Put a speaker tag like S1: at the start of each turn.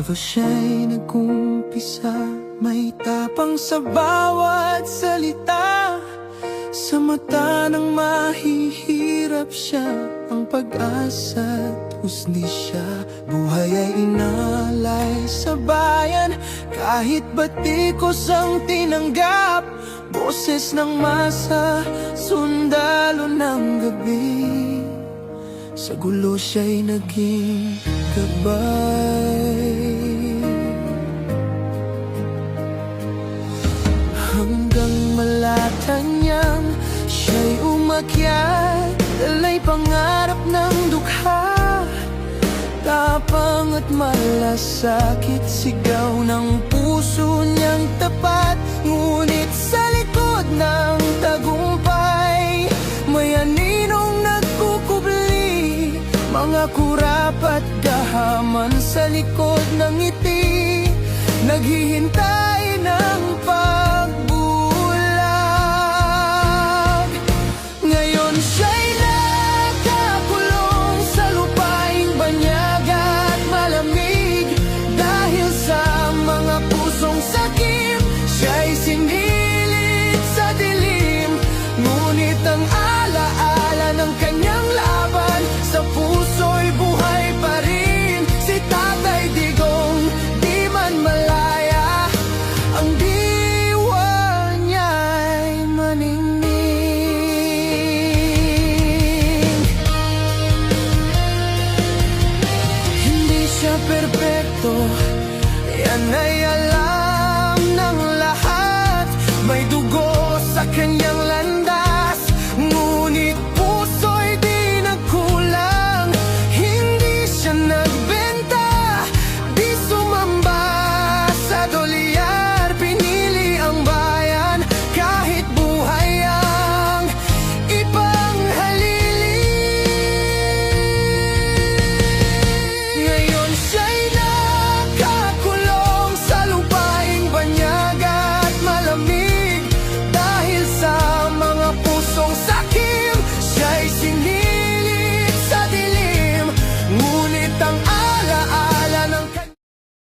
S1: Todo siya'y nag-umpisa, may tapang sa bawat salita. Sa mata ng mahihirap siya, ang pag-asa't hustisya. Buhay ay inalay sa bayan, kahit batikos ang tinanggap. Boses ng masa, sundalo ng gabi, sa gulo siya'y naging gabay. Hanggang Malacanang siya'y umakyat, dalay pangarap ng dukha. Tapang at malasakit, sigaw ng puso niyang tapat. Ngunit sa likod ng tagumpay, may aninong nagkukubli. Mga kurap at gahaman sa likod ng ngiti, naghihintay na